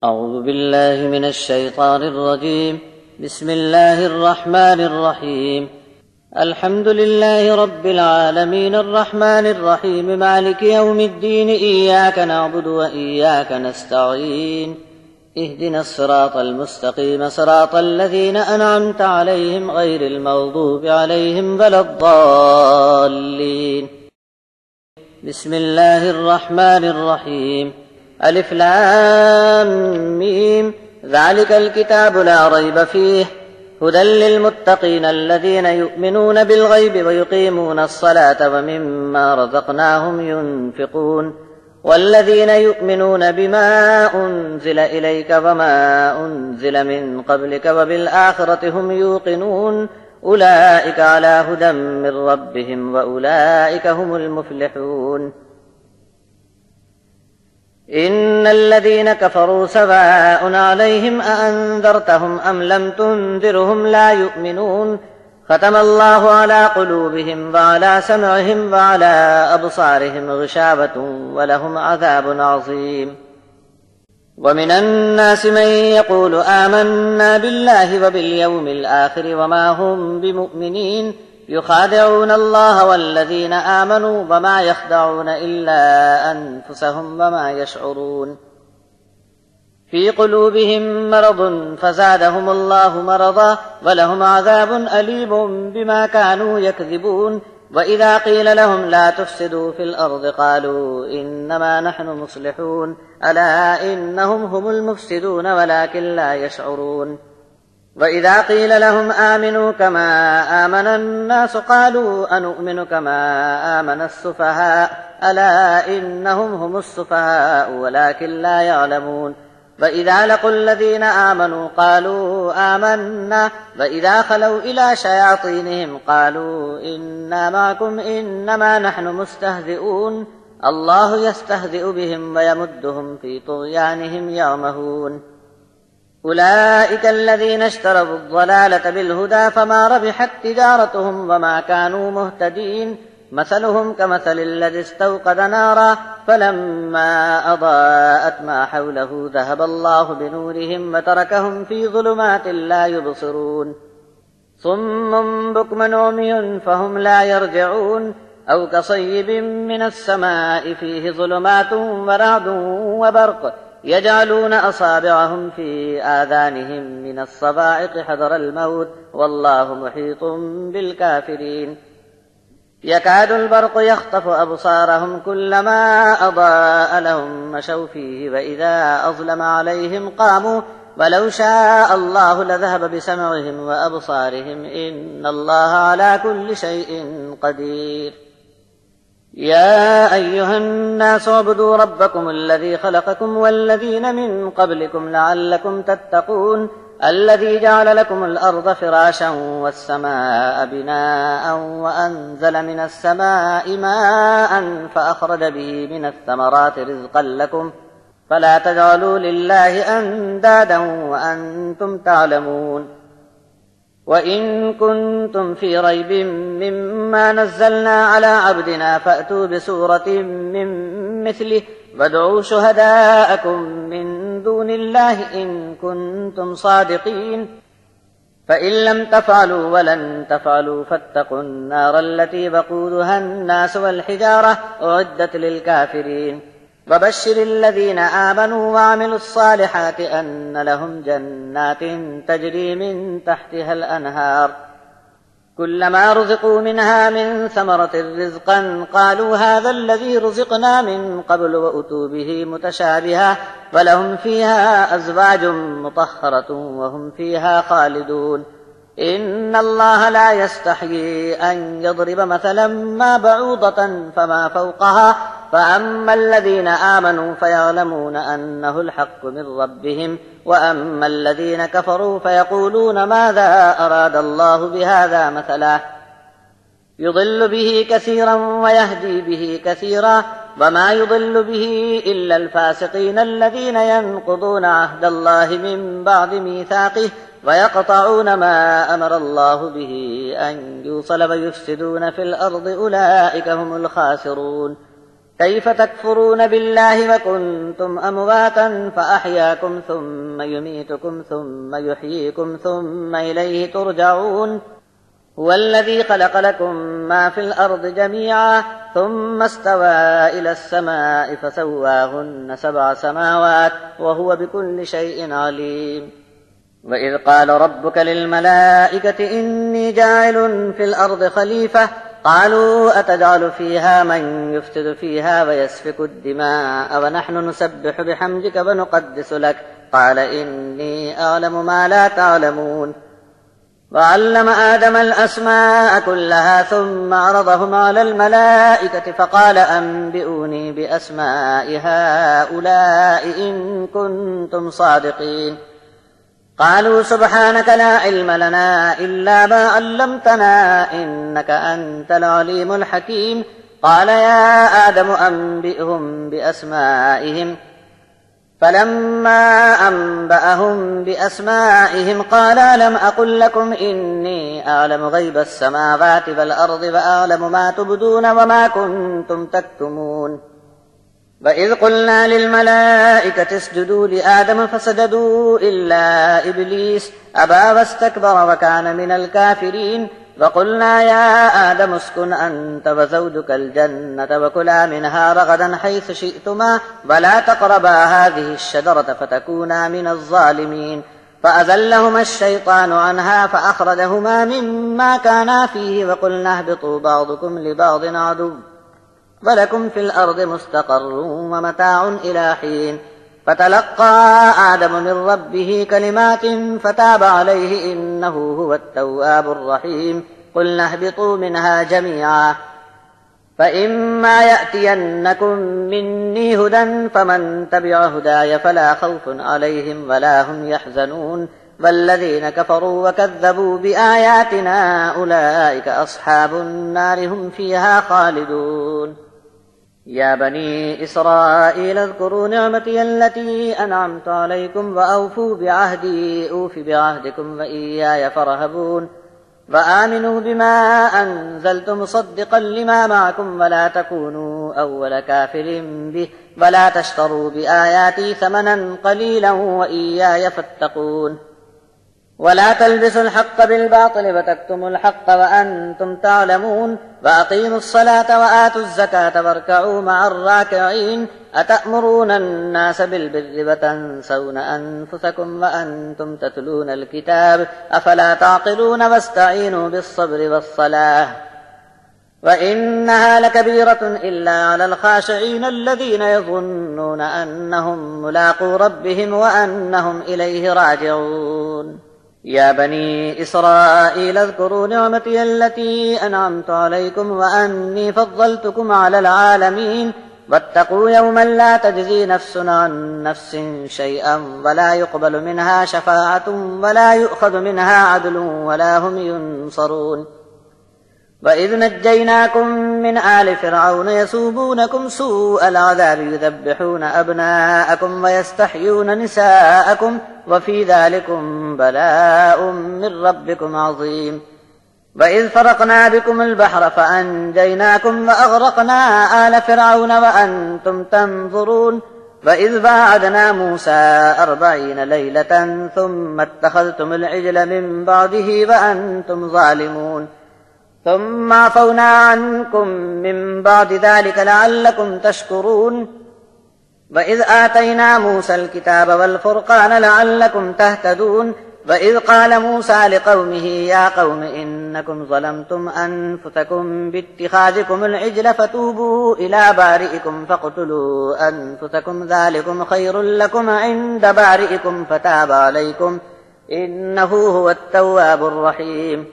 أعوذ بالله من الشيطان الرجيم. بسم الله الرحمن الرحيم. الحمد لله رب العالمين الرحمن الرحيم مالك يوم الدين. إياك نعبد وإياك نستعين. اهدنا الصراط المستقيم صراط الذين أنعمت عليهم غير المغضوب عليهم ولا الضالين. بسم الله الرحمن الرحيم. ألف لام ميم. ذلك الكتاب لا ريب فيه هدى للمتقين الذين يؤمنون بالغيب ويقيمون الصلاة ومما رزقناهم ينفقون والذين يؤمنون بما أنزل إليك وما أنزل من قبلك وبالآخرة هم يوقنون أولئك على هدى من ربهم وأولئك هم المفلحون. إن الذين كفروا سواء عليهم أأنذرتهم أم لم تنذرهم لا يؤمنون. ختم الله على قلوبهم وعلى سمعهم وعلى أبصارهم غشاوة ولهم عذاب عظيم. ومن الناس من يقول آمنا بالله وباليوم الآخر وما هم بمؤمنين يخادعون الله والذين آمنوا وما يخدعون إلا أنفسهم وما يشعرون. في قلوبهم مرض فزادهم الله مرضا ولهم عذاب أليم بما كانوا يكذبون. وإذا قيل لهم لا تفسدوا في الأرض قالوا إنما نحن مصلحون ألا إنهم هم المفسدون ولكن لا يشعرون. وإذا قيل لهم آمنوا كما آمن الناس قالوا أنؤمن كما آمن السفهاء ألا إنهم هم السفهاء ولكن لا يعلمون. وإذا لقوا الذين آمنوا قالوا آمنا وإذا خلوا إلى شياطينهم قالوا إنا معكم إنما نحن مستهزئون الله يستهزئ بهم ويمدهم في طغيانهم يعمهون. أولئك الذين اشتروا الضلالة بالهدى فما ربحت تجارتهم وما كانوا مهتدين. مثلهم كمثل الذي استوقد نارا فلما أضاءت ما حوله ذهب الله بنورهم وتركهم في ظلمات لا يبصرون. صم بكم عمي فهم لا يرجعون. أو كصيب من السماء فيه ظلمات ورعد وبرق يجعلون أصابعهم في آذانهم من الصواعق حذر الموت والله محيط بالكافرين. يكاد البرق يخطف أبصارهم كلما أضاء لهم مشوا فيه وإذا أظلم عليهم قاموا ولو شاء الله لذهب بسمعهم وأبصارهم إن الله على كل شيء قدير. يا أيها الناس اعبدوا ربكم الذي خلقكم والذين من قبلكم لعلكم تتقون الذي جعل لكم الأرض فراشا والسماء بناء وأنزل من السماء ماء فأخرج به من الثمرات رزقا لكم فلا تجعلوا لله أندادا وأنتم تعلمون. وإن كنتم في ريب مما نزلنا على عبدنا فأتوا بسورة من مثله وادعوا شهداءكم من دون الله إن كنتم صادقين. فإن لم تفعلوا ولن تفعلوا فاتقوا النار التي وقودها الناس والحجارة أعدت للكافرين. وبشر الذين آمنوا وعملوا الصالحات أن لهم جنات تجري من تحتها الأنهار كلما رزقوا منها من ثمرة رزقا قالوا هذا الذي رزقنا من قبل وأتوا به متشابها ولهم فيها أزواج مطهرة وهم فيها خالدون. إن الله لا يستحيي أن يضرب مثلا ما بعوضة فما فوقها فأما الذين آمنوا فيعلمون أنه الحق من ربهم وأما الذين كفروا فيقولون ماذا أراد الله بهذا مثلا يضل به كثيرا ويهدي به كثيرا وما يضل به إلا الفاسقين الذين ينقضون عهد الله من بعد ميثاقه ويقطعون ما أمر الله به أن يوصل ويفسدون في الأرض أولئك هم الخاسرون. كيف تكفرون بالله وكنتم أمواتا فأحياكم ثم يميتكم ثم يحييكم ثم إليه ترجعون هو الذي خلق لكم ما في الأرض جميعا ثم استوى إلى السماء فسواهن 7 سماوات وهو بكل شيء عليم وإذ قال ربك للملائكة إني جاعل في الأرض خليفة قالوا أتجعل فيها من يفسد فيها ويسفك الدماء ونحن نسبح بحمدك ونقدس لك قال إني أعلم ما لا تعلمون وعلم آدم الأسماء كلها ثم عرضهم على الملائكة فقال أنبئوني بأسماء هؤلاء إن كنتم صادقين قالوا سبحانك لا علم لنا إلا ما علمتنا إنك أنت العليم الحكيم قال يا آدم أنبئهم بأسمائهم فلما أنبأهم بأسمائهم قال ألم أقل لكم إني أعلم غيب السماوات والأرض وأعلم ما تبدون وما كنتم تكتمون وإذ قلنا للملائكة اسجدوا لآدم فسجدوا إلا إبليس أبى واستكبر وكان من الكافرين وقلنا يا آدم اسكن أنت وزوجك الجنة وكلا منها رغدا حيث شئتما ولا تقربا هذه الشجرة فتكونا من الظالمين فأزلهما الشيطان عنها فأخرجهما مما كانا فيه وقلنا اهبطوا بعضكم لبعض عدو ولكم في الأرض مستقر ومتاع إلى حين فتلقى آدم من ربه كلمات فتاب عليه إنه هو التواب الرحيم قلنا اهبطوا منها جميعا فإما يأتينكم مني هدى فمن تبع هداي فلا خوف عليهم ولا هم يحزنون والذين كفروا وكذبوا بآياتنا أولئك أصحاب النار هم فيها خالدون يا بني إسرائيل اذكروا نعمتي التي أنعمت عليكم وأوفوا بعهدي أوف بعهدكم وإياي فارهبون وآمنوا بما أنزلت مصدقا لما معكم ولا تكونوا أول كافر به ولا تشتروا بآياتي ثمنا قليلا وإياي فاتقون ولا تلبسوا الحق بالباطل وتكتموا الحق وأنتم تعلمون وأقيموا الصلاة وآتوا الزكاة واركعوا مع الراكعين أتأمرون الناس بالبر وتنسون أنفسكم وأنتم تتلون الكتاب أفلا تعقلون واستعينوا بالصبر والصلاة وإنها لكبيرة إلا على الخاشعين الذين يظنون أنهم ملاقو ربهم وأنهم إليه راجعون يا بني إسرائيل اذكروا نعمتي التي أنعمت عليكم وأني فضلتكم على العالمين واتقوا يوما لا تجزي نفس عن نفس شيئا ولا يقبل منها شفاعة ولا يؤخذ منها عدل ولا هم ينصرون وإذ نجيناكم من آل فرعون يسومونكم سوء العذاب يذبحون أبناءكم ويستحيون نساءكم وفي ذلكم بلاء من ربكم عظيم وإذ فرقنا بكم البحر فأنجيناكم وأغرقنا آل فرعون وأنتم تنظرون وإذ باعدنا موسى 40 ليلة ثم اتخذتم العجل من بعده وأنتم ظالمون ثم عفونا عنكم من بعد ذلك لعلكم تشكرون وإذ آتينا موسى الكتاب والفرقان لعلكم تهتدون وإذ قال موسى لقومه يا قوم إنكم ظلمتم أنفسكم باتخاذكم العجل فتوبوا إلى بارئكم فاقتلوا أنفسكم ذلكم خير لكم عند بارئكم فتاب عليكم إنه هو التواب الرحيم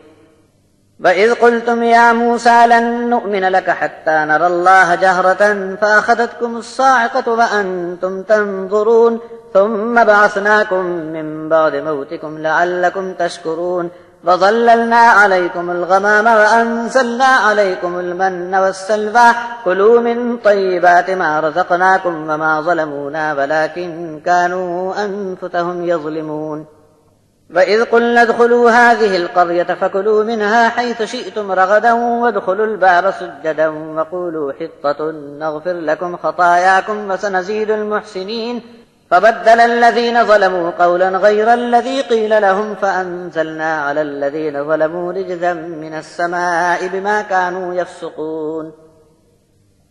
وإذ قلتم يا موسى لن نؤمن لك حتى نرى الله جهرة فأخذتكم الصاعقة وأنتم تنظرون ثم بعثناكم من بعد موتكم لعلكم تشكرون وظللنا عليكم الغمام وأنزلنا عليكم المن والسلوى كلوا من طيبات ما رزقناكم وما ظلمونا ولكن كانوا أنفسهم يظلمون وإذ قلنا ادخلوا هذه القرية فكلوا منها حيث شئتم رغدا وادخلوا الباب سجدا وقولوا حطة نغفر لكم خطاياكم وسنزيد المحسنين فبدل الذين ظلموا قولا غير الذي قيل لهم فأنزلنا على الذين ظلموا رجزا من السماء بما كانوا يفسقون.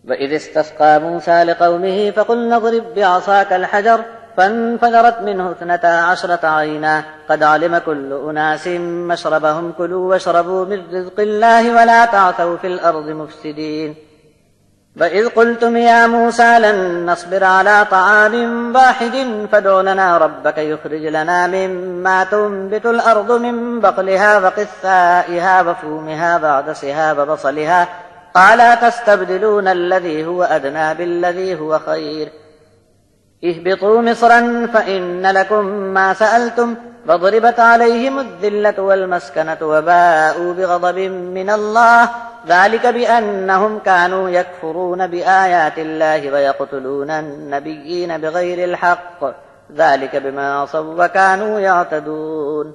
وإذ استسقى موسى لقومه فقلنا اضرب بعصاك الحجر فانفجرت منه 12 عينا قد علم كل أناس مشربهم كلوا واشربوا من رزق الله ولا تعثوا في الأرض مفسدين. وإذ قلتم يا موسى لن نصبر على طعام واحد فادع لنا ربك يخرج لنا مما تنبت الأرض من بقلها وقثائها وفومها وعدسها وبصلها قال تستبدلون الذي هو أدنى بالذي هو خير اهبطوا مصرا فإن لكم ما سألتم وضربت عليهم الذلة والمسكنة وباءوا بغضب من الله ذلك بأنهم كانوا يكفرون بآيات الله ويقتلون النبيين بغير الحق ذلك بما عصوا وكانوا يعتدون.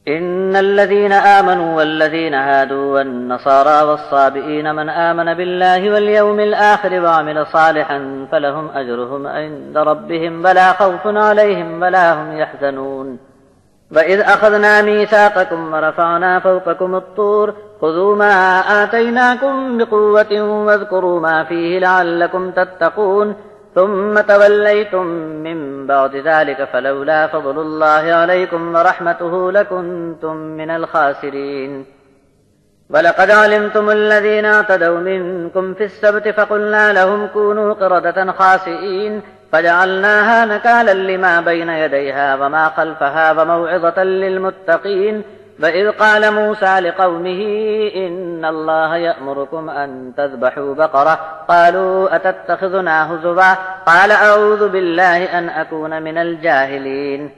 إن الذين آمنوا والذين هادوا والنصارى والصابئين من آمن بالله واليوم الآخر وعمل صالحا فلهم أجرهم عند ربهم ولا خوف عليهم ولا هم يحزنون. وإذ أخذنا ميثاقكم ورفعنا فوقكم الطور خذوا ما آتيناكم بقوة واذكروا ما فيه لعلكم تتقون ثم توليتم من بعد ذلك فلولا فضل الله عليكم ورحمته لكنتم من الخاسرين. ولقد علمتم الذين اعتدوا منكم في السبت فقلنا لهم كونوا قردة خاسئين فجعلناها نكالا لما بين يديها وما خلفها وموعظة للمتقين. وإذ قال موسى لقومه إن الله يأمركم أن تذبحوا بقرة قالوا أتتخذنا هزوا قال أعوذ بالله أن أكون من الجاهلين.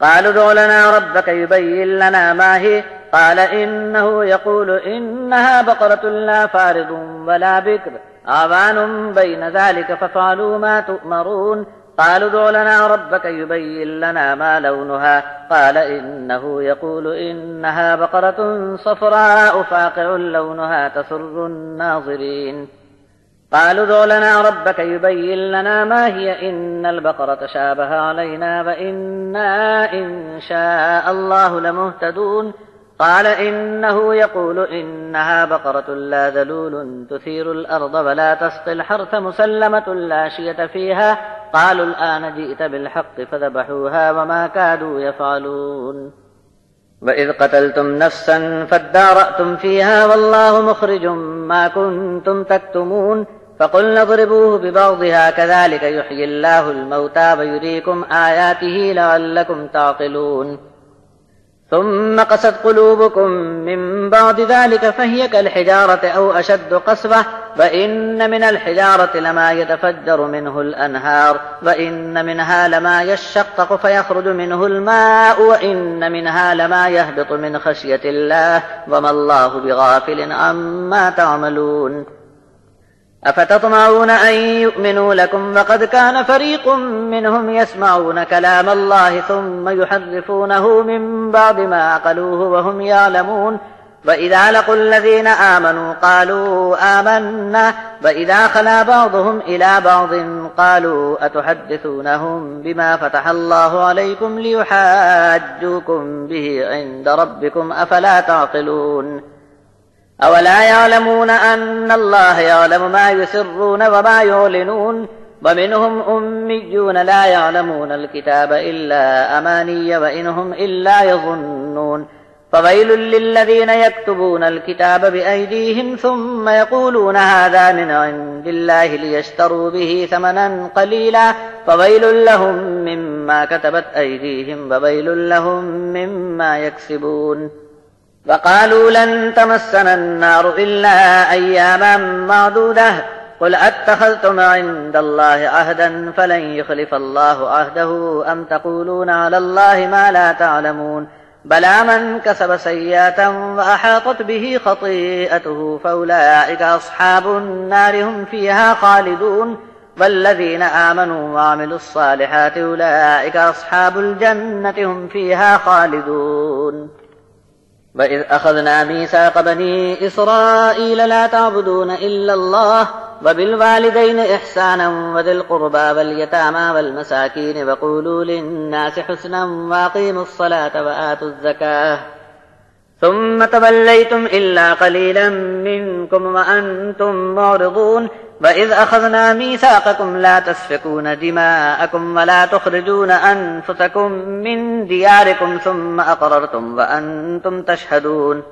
قالوا ادع لنا ربك يبين لنا ما هي قال إنه يقول إنها بقرة لا فارض ولا بكر عوان بين ذلك فافعلوا ما تؤمرون. قالوا ادع لنا ربك يبين لنا ما لونها قال إنه يقول إنها بقرة صفراء فاقع لونها تسر الناظرين. قالوا ادع لنا ربك يبين لنا ما هي إن البقرة شابه علينا وإنا إن شاء الله لمهتدون. قال إنه يقول إنها بقرة لا ذلول تثير الأرض ولا تسقي الحرث مسلمة لا شية فيها قالوا الآن جئت بالحق فذبحوها وما كادوا يفعلون. وإذ قتلتم نفسا فادارأتم فيها والله مخرج ما كنتم تكتمون فقلنا اضربوه ببعضها كذلك يحيي الله الموتى ويريكم آياته لعلكم تعقلون. ثم قست قلوبكم من بعد ذلك فهي كالحجارة أو أشد قسوة وإن من الحجارة لما يتفجر منه الأنهار وإن منها لما يشقق فيخرج منه الماء وإن منها لما يهبط من خشية الله وما الله بغافل عما تعملون. أفتطمعون أن يؤمنوا لكم وقد كان فريق منهم يسمعون كلام الله ثم يحرفونه من بعد ما عقلوه وهم يعلمون. وإذا لقوا الذين آمنوا قالوا آمنا وإذا خلا بعضهم إلى بعض قالوا أتحدثونهم بما فتح الله عليكم ليحاجوكم به عند ربكم أفلا تعقلون. أولا يعلمون أن الله يعلم ما يسرون وما يعلنون ومنهم أميون لا يعلمون الكتاب إلا أماني وإنهم إلا يظنون. فويل للذين يكتبون الكتاب بأيديهم ثم يقولون هذا من عند الله ليشتروا به ثمنا قليلا فويل لهم مما كتبت أيديهم وويل لهم مما يكسبون. وقالوا لن تمسنا النار إلا أياما معدودة قل أتخذتم عند الله عهدا فلن يخلف الله عهده أم تقولون على الله ما لا تعلمون. بلى من كسب سيئة وأحاطت به خطيئته فأولئك أصحاب النار هم فيها خالدون. والذين آمنوا وعملوا الصالحات أولئك أصحاب الجنة هم فيها خالدون. وإذ أخذنا ميثاق بني إسرائيل لا تعبدون إلا الله وبالوالدين إحسانا وذي القربى واليتامى والمساكين وقولوا للناس حسنا وأقيموا الصلاة وآتوا الزكاة ثم توليتم إلا قليلا منكم وأنتم معرضون. وإذ أخذنا ميثاقكم لا تسفكون دماءكم ولا تخرجون أنفسكم من دياركم ثم أقررتم وأنتم تشهدون.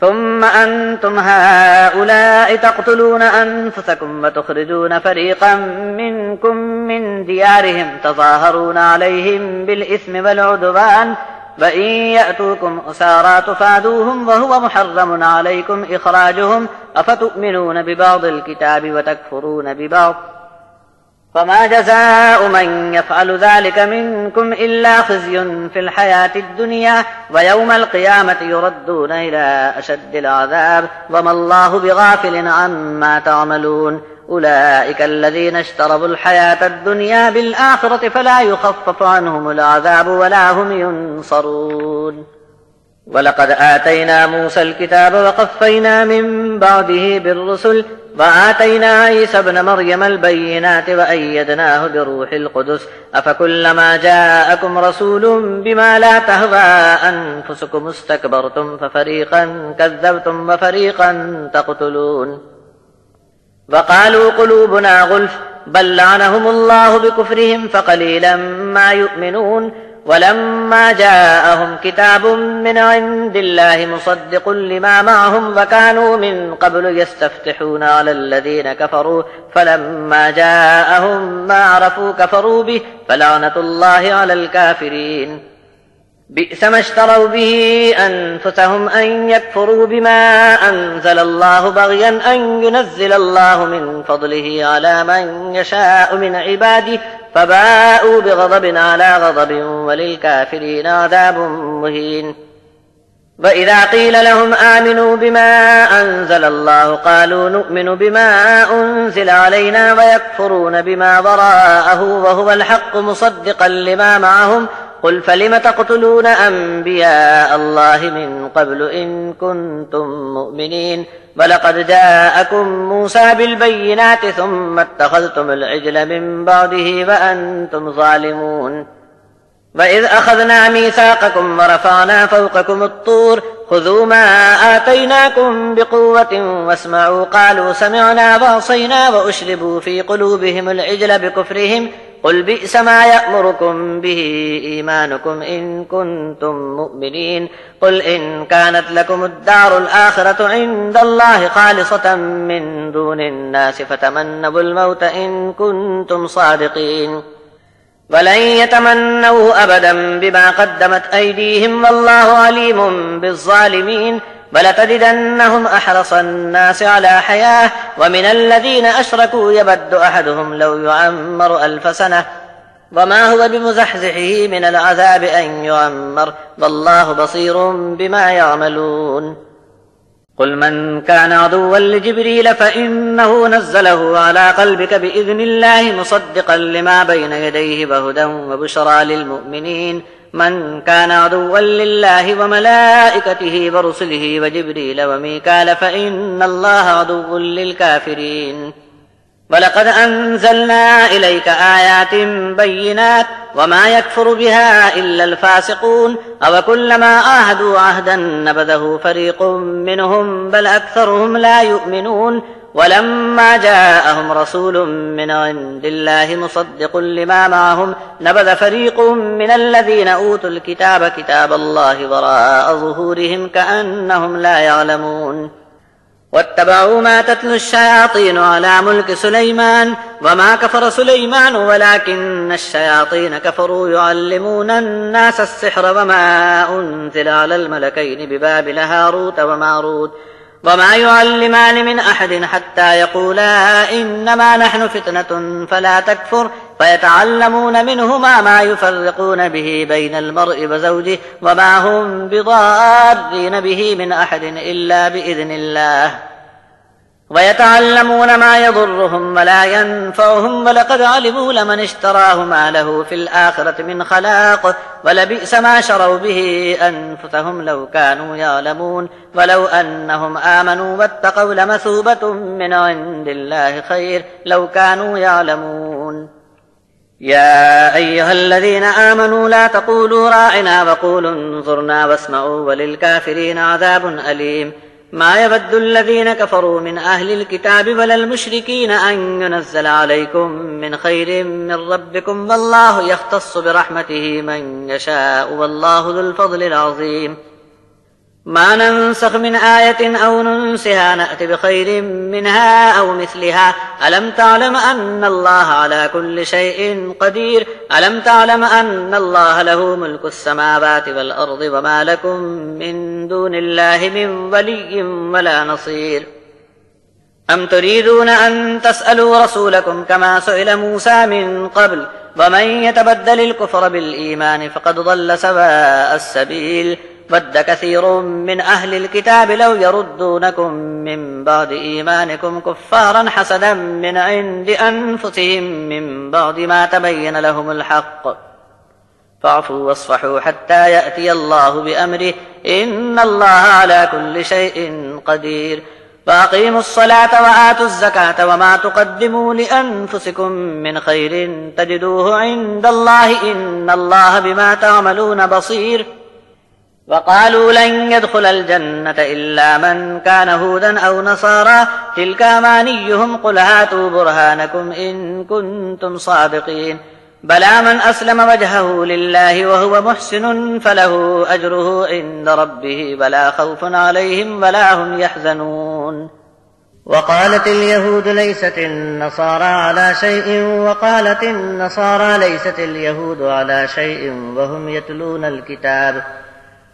ثم أنتم هؤلاء تقتلون أنفسكم وتخرجون فريقا منكم من ديارهم تظاهرون عليهم بالإثم والعدوان وإن يأتوكم أسارى تفادوهم وهو محرم عليكم إخراجهم أفتؤمنون ببعض الكتاب وتكفرون ببعض فما جزاء من يفعل ذلك منكم إلا خزي في الحياة الدنيا ويوم القيامة يردون إلى أشد العذاب وما الله بغافل عما تعملون. أولئك الذين اشتروا الحياة الدنيا بالآخرة فلا يخفف عنهم العذاب ولا هم ينصرون. ولقد آتينا موسى الكتاب وقفينا من بعده بالرسل وآتينا عيسى ابن مريم البينات وأيدناه بروح القدس أفكلما جاءكم رسول بما لا تهوى أنفسكم استكبرتم ففريقا كذبتم وفريقا تقتلون. وقالوا قلوبنا غلف بل لعنهم الله بكفرهم فقليلا ما يؤمنون. ولما جاءهم كتاب من عند الله مصدق لما معهم وكانوا من قبل يستفتحون على الذين كفروا فلما جاءهم ما عرفوا كفروا به فلعنة الله على الكافرين. بئس ما اشتروا به أنفسهم أن يكفروا بما أنزل الله بغيا أن ينزل الله من فضله على من يشاء من عباده فباءوا بغضب على غضب وللكافرين عذاب مهين. وإذا قيل لهم آمنوا بما أنزل الله قالوا نؤمن بما أنزل علينا ويكفرون بما وراءه وهو الحق مصدقا لما معهم قل فلم تقتلون أنبياء الله من قبل إن كنتم مؤمنين. ولقد جاءكم موسى بالبينات ثم اتخذتم العجل من بعده وأنتم ظالمون. وإذ أخذنا ميثاقكم ورفعنا فوقكم الطور خذوا ما آتيناكم بقوة واسمعوا قالوا سمعنا وعصينا وأشربوا في قلوبهم العجل بكفرهم قل بئس ما يأمركم به إيمانكم إن كنتم مؤمنين. قل إن كانت لكم الدار الآخرة عند الله خالصة من دون الناس فتمنوا الموت إن كنتم صادقين ولن يتمنوه أبدا بما قدمت أيديهم والله عليم بالظالمين. ولتجدنهم أحرص الناس على حياة ومن الذين أشركوا يود أحدهم لو يعمر 1000 سنة وما هو بمزحزحه من العذاب أن يعمر والله بصير بما يعملون. قل من كان عدوا لجبريل فإنه نزله على قلبك بإذن الله مصدقا لما بين يديه وهدى وبشرى للمؤمنين. من كان عدوا لله وملائكته ورسله وجبريل وميكال فإن الله عدو للكافرين. ولقد أنزلنا إليك آيات بينات وما يكفر بها إلا الفاسقون أوكلما عاهدوا عهدا نبذه فريق منهم بل أكثرهم لا يؤمنون. ولما جاءهم رسول من عند الله مصدق لما معهم نبذ فريق من الذين أوتوا الكتاب كتاب الله وراء ظهورهم كأنهم لا يعلمون. واتبعوا ما تتلو الشياطين على ملك سليمان وما كفر سليمان ولكن الشياطين كفروا يعلمون الناس السحر وما أنزل على الملكين ببابل هاروت وماروت وما يعلمان من أحد حتى يقولا إنما نحن فتنة فلا تكفر فيتعلمون منهما ما يفرقون به بين المرء وزوجه وما هم بضارين به من أحد إلا بإذن الله. ويتعلمون ما يضرهم ولا ينفعهم ولقد علموا لمن اشتراه ما له في الآخرة من خلاق ولبئس ما شروا به أنفسهم لو كانوا يعلمون ولو أنهم آمنوا واتقوا لمثوبة من عند الله خير لو كانوا يعلمون. يا أيها الذين آمنوا لا تقولوا راعنا وقولوا انظرنا واسمعوا وللكافرين عذاب أليم. ما يود الذين كفروا من أهل الكتاب ولا المشركين أن ينزل عليكم من خير من ربكم والله يختص برحمته من يشاء والله ذو الفضل العظيم. ما ننسخ من آية أو ننسها نأت بخير منها أو مثلها ألم تعلم أن الله على كل شيء قدير ألم تعلم أن الله له ملك السماوات والأرض وما لكم من دون الله من ولي ولا نصير. أم تريدون أن تسألوا رسولكم كما سئل موسى من قبل ومن يتبدل الكفر بالإيمان فقد ضل سواء السبيل. ود كثير من أهل الكتاب لو يردونكم من بعد إيمانكم كفارا حسدا من عند أنفسهم من بعد ما تبين لهم الحق فاعفوا واصفحوا حتى يأتي الله بأمره إن الله على كل شيء قدير. فأقيموا الصلاة وآتوا الزكاة وما تقدموا لأنفسكم من خير تجدوه عند الله إن الله بما تعملون بصير. وقالوا لن يدخل الجنة إلا من كان هودا أو نصارى تلك أمانيهم قل هاتوا برهانكم إن كنتم صادقين. بلى من أسلم وجهه لله وهو محسن فله أجره عند ربه ولا خوف عليهم ولا هم يحزنون. وقالت اليهود ليست النصارى على شيء وقالت النصارى ليست اليهود على شيء وهم يتلون الكتاب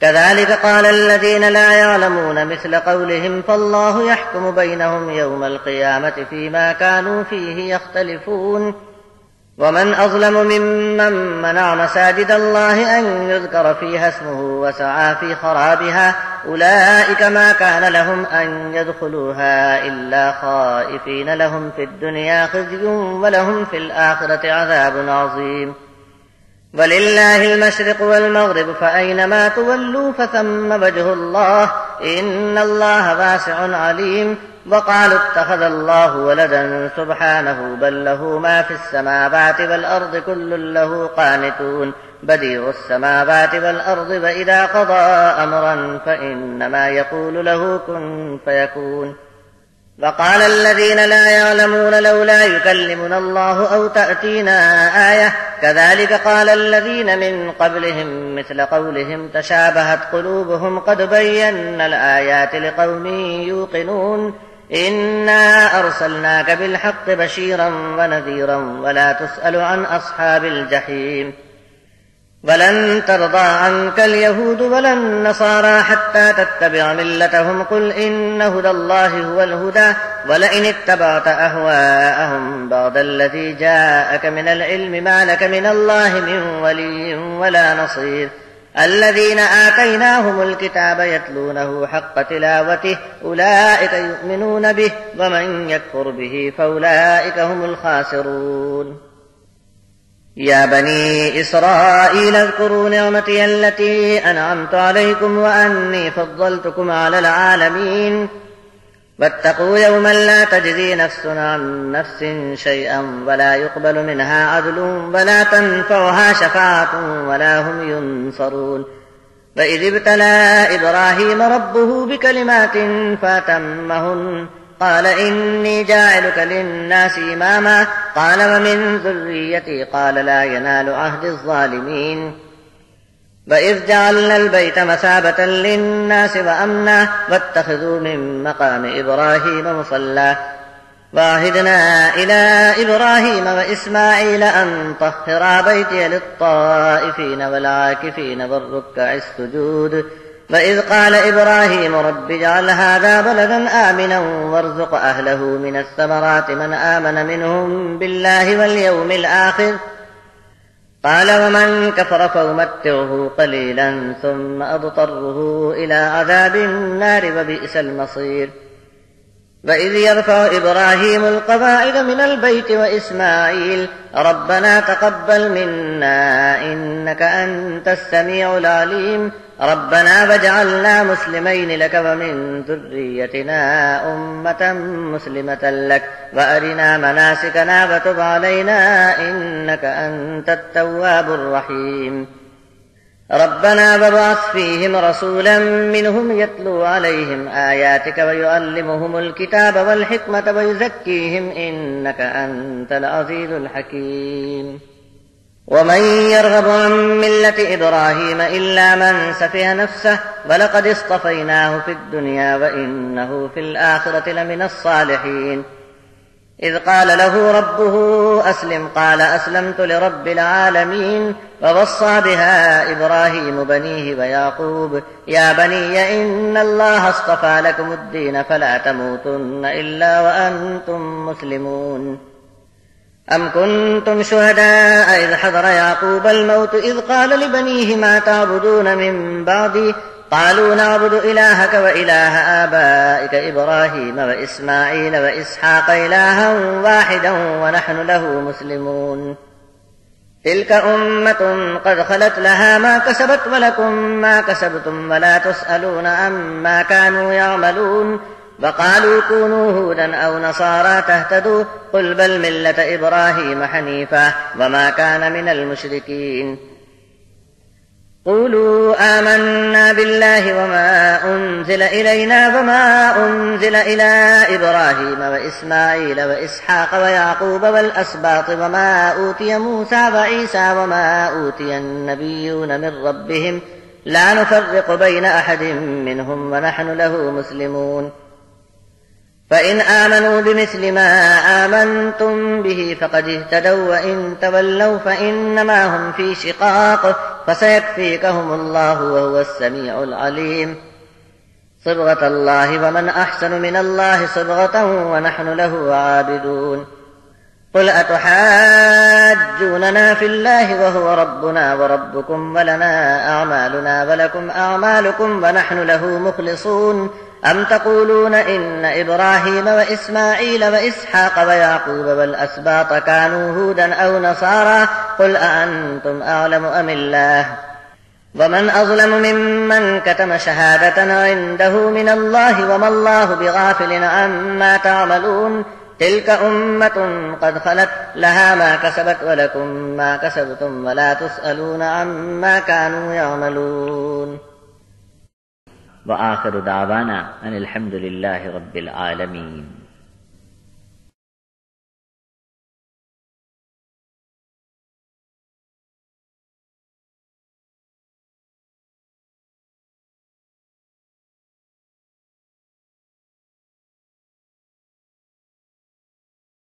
كذلك قال الذين لا يعلمون مثل قولهم فالله يحكم بينهم يوم القيامة فيما كانوا فيه يختلفون. ومن أظلم ممن منع مساجد الله أن يذكر فيها اسمه وسعى في خرابها أولئك ما كان لهم أن يدخلوها إلا خائفين لهم في الدنيا خزي ولهم في الآخرة عذاب عظيم. ولله المشرق والمغرب فأينما تولوا فثم وجه الله إن الله واسع عليم. وقالوا اتخذ الله ولدا سبحانه بل له ما في السماوات والأرض كل له قانتون بديع السماوات والأرض وإذا قضى أمرا فإنما يقول له كن فيكون. وقال الذين لا يعلمون لولا يكلمنا الله أو تأتينا آية كذلك قال الذين من قبلهم مثل قولهم تشابهت قلوبهم قد بينا الآيات لقوم يوقنون. إنا أرسلناك بالحق بشيرا ونذيرا ولا تسأل عن أصحاب الجحيم. ولن ترضى عنك اليهود ولا النصارى حتى تتبع ملتهم قل إن هدى الله هو الهدى ولئن اتبعت أهواءهم بعد الذي جاءك من العلم ما لك من الله من ولي ولا نصير. الذين آتيناهم الكتاب يتلونه حق تلاوته أولئك يؤمنون به ومن يكفر به فأولئك هم الخاسرون. يا بني إسرائيل اذكروا نعمتي التي أنعمت عليكم وأني فضلتكم على العالمين واتقوا يوما لا تجزي نفس عن نفس شيئا ولا يقبل منها عدل ولا تنفعها شفاعة ولا هم ينصرون. وإذ ابتلى إبراهيم ربه بكلمات فأتمهن قال إني جاعلك للناس إماما قال ومن ذريتي قال لا ينال عهد الظالمين. وإذ جعلنا البيت مثابة للناس وأمنا واتخذوا من مقام إبراهيم مصلى وعهدنا إلى إبراهيم وإسماعيل أن طهرا بيتي للطائفين والعاكفين والركع السجود. وإذ قال إبراهيم رب اجعل هذا بلدا آمنا وارزق أهله من الثمرات من آمن منهم بالله واليوم الآخر قال ومن كفر فأمتعه قليلا ثم أضطره إلى عذاب النار وبئس المصير. وإذ يرفع إبراهيم القواعد من البيت وإسماعيل ربنا تقبل منا إنك أنت السميع العليم ربنا واجعلنا مسلمين لك ومن ذريتنا أمة مسلمة لك وأرنا مناسكنا وتب علينا إنك أنت التواب الرحيم ربنا وابعث فيهم رسولا منهم يتلو عليهم آياتك ويعلمهم الكتاب والحكمة ويزكيهم إنك أنت العزيز الحكيم ومن يرغب عن ملة إبراهيم إلا من سفه نفسه ولقد اصطفيناه في الدنيا وإنه في الآخرة لمن الصالحين إذ قال له ربه أسلم قال أسلمت لرب العالمين ووصى بها إبراهيم بنيه ويعقوب يا بني إن الله اصطفى لكم الدين فلا تموتن إلا وأنتم مسلمون أم كنتم شهداء إذ حضر يعقوب الموت إذ قال لبنيه ما تعبدون من بعدي قالوا نعبد إلهك وإله آبائك إبراهيم وإسماعيل وإسحاق إلها واحدا ونحن له مسلمون تلك أمة قد خلت لها ما كسبت ولكم ما كسبتم ولا تسألون عما كانوا يعملون وقالوا كونوا هودا أو نصارى تهتدوا قل بل ملة إبراهيم حنيفا وما كان من المشركين قولوا آمنا بالله وما أنزل إلينا وما أنزل إلى إبراهيم وإسماعيل وإسحاق ويعقوب والأسباط وما أوتي موسى وعيسى وما أوتي النبيون من ربهم لا نفرق بين أحد منهم ونحن له مسلمون فإن آمنوا بمثل ما آمنتم به فقد اهتدوا وإن تولوا فإنما هم في شقاق فسيكفيكهم الله وهو السميع العليم صبغة الله ومن أحسن من الله صبغة ونحن له عابدون قل أتحاجوننا في الله وهو ربنا وربكم ولنا أعمالنا ولكم أعمالكم ونحن له مخلصون أم تقولون إن إبراهيم وإسماعيل وإسحاق ويعقوب والأسباط كانوا هودا أو نصارى قل أأنتم أعلم أم الله ومن أظلم ممن كتم شهادة عنده من الله وما الله بغافل عما تعملون تلك أمة قد خلت لها ما كسبت ولكم ما كسبتم ولا تسألون عما كانوا يعملون وآخر دعوانا أن الحمد لله رب العالمين.